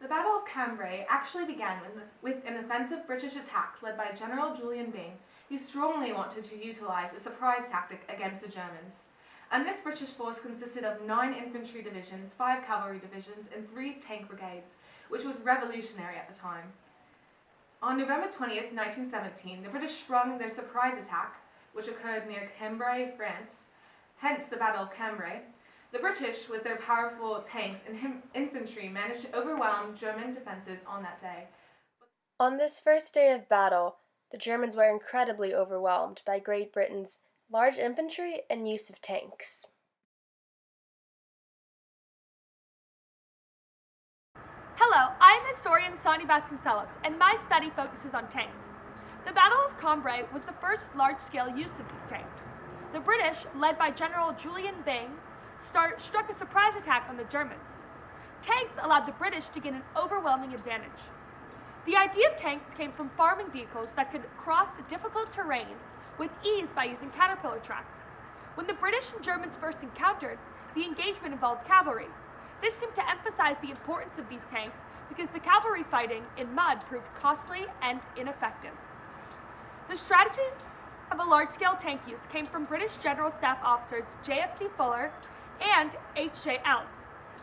The Battle of Cambrai actually began with an offensive British attack led by General Julian Byng, who strongly wanted to utilize a surprise tactic against the Germans. And this British force consisted of 9 infantry divisions, 5 cavalry divisions, and 3 tank brigades, which was revolutionary at the time. On November 20th, 1917, the British sprung their surprise attack, which occurred near Cambrai, France, hence the Battle of Cambrai. The British, with their powerful tanks and infantry, managed to overwhelm German defenses on that day. On this first day of battle, the Germans were incredibly overwhelmed by Great Britain's large infantry and use of tanks. Hello, I'm historian Sonia Vasconcellos, and my study focuses on tanks. The Battle of Cambrai was the first large-scale use of these tanks. The British, led by General Julian Byng, struck a surprise attack on the Germans. Tanks allowed the British to gain an overwhelming advantage. The idea of tanks came from farming vehicles that could cross difficult terrain with ease by using caterpillar tracks. When the British and Germans first encountered, the engagement involved cavalry. This seemed to emphasize the importance of these tanks because the cavalry fighting in mud proved costly and ineffective. The strategy of a large-scale tank use came from British General Staff officers J.F.C. Fuller and H.J. Ellis.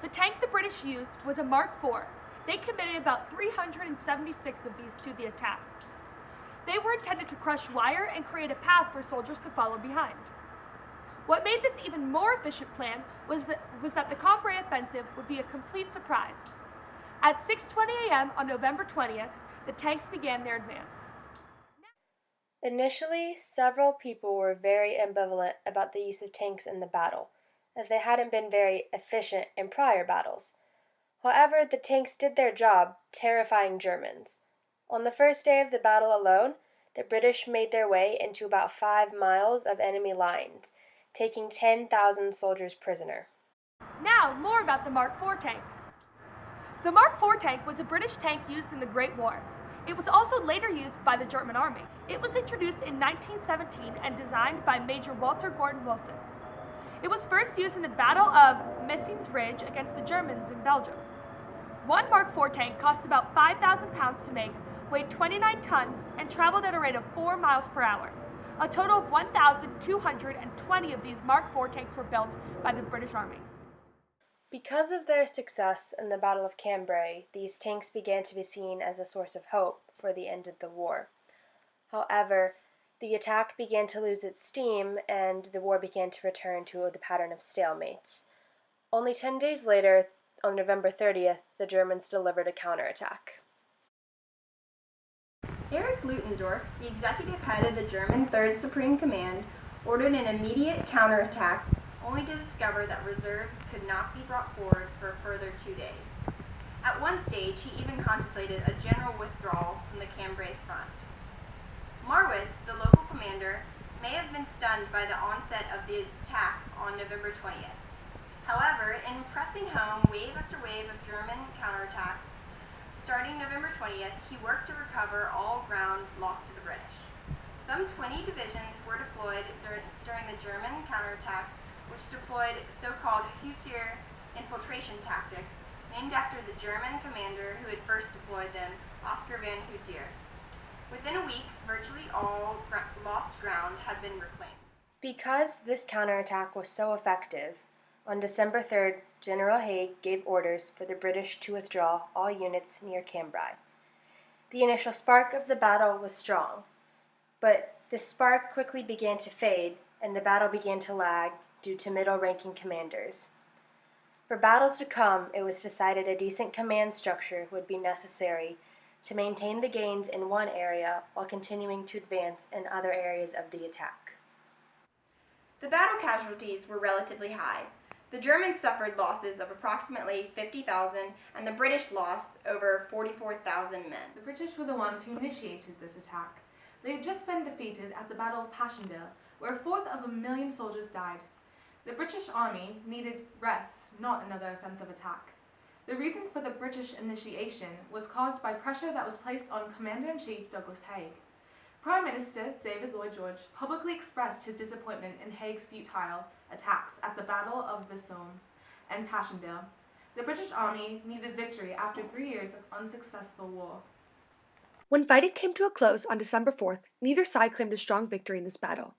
The tank the British used was a Mark IV. They committed about 376 of these to the attack. They were intended to crush wire and create a path for soldiers to follow behind. What made this even more efficient plan was that the Cambrai offensive would be a complete surprise. At 6:20 a.m. on November 20th, the tanks began their advance. Initially, several people were very ambivalent about the use of tanks in the battle, as they hadn't been very efficient in prior battles. However, the tanks did their job, terrifying Germans. On the first day of the battle alone, the British made their way into about 5 miles of enemy lines, taking 10,000 soldiers prisoner. Now, more about the Mark IV tank. The Mark IV tank was a British tank used in the Great War. It was also later used by the German Army. It was introduced in 1917 and designed by Major Walter Gordon Wilson. It was first used in the Battle of Messines Ridge against the Germans in Belgium. One Mark IV tank cost about 5,000 pounds to make, weighed 29 tons, and traveled at a rate of 4 miles per hour. A total of 1,220 of these Mark IV tanks were built by the British Army. Because of their success in the Battle of Cambrai, these tanks began to be seen as a source of hope for the end of the war. However, the attack began to lose its steam and the war began to return to the pattern of stalemates. Only 10 days later, on November 30th, the Germans delivered a counterattack. Erich Ludendorff, the executive head of the German Third Supreme Command, ordered an immediate counterattack, only to discover that reserves could not be brought forward for a further 2 days. At one stage, he even contemplated a general withdrawal from the Cambrai front. Marwitz, the local commander, may have been stunned by the onset of the attack on November 20th. However, in pressing home wave after wave of German counterattacks, starting November 20th, he worked to recover all ground lost to the British. Some 20 divisions were deployed during the German counterattack, which deployed so-called Hutier infiltration tactics, named after the German commander who had first deployed them, Oskar von Hutier. Within a week, virtually all lost ground had been reclaimed. Because this counterattack was so effective, on December 3rd, General Haig gave orders for the British to withdraw all units near Cambrai. The initial spark of the battle was strong, but this spark quickly began to fade and the battle began to lag due to middle-ranking commanders. For battles to come, it was decided a decent command structure would be necessary to maintain the gains in one area while continuing to advance in other areas of the attack. The battle casualties were relatively high. The Germans suffered losses of approximately 50,000 and the British lost over 44,000 men. The British were the ones who initiated this attack. They had just been defeated at the Battle of Passchendaele, where 1,250,000 soldiers died. The British Army needed rest, not another offensive attack. The reason for the British initiation was caused by pressure that was placed on Commander-in-Chief Douglas Haig. Prime Minister David Lloyd George publicly expressed his disappointment in Haig's futile attacks at the Battle of the Somme and Passchendaele. The British Army needed victory after 3 years of unsuccessful war. When fighting came to a close on December 4th, neither side claimed a strong victory in this battle.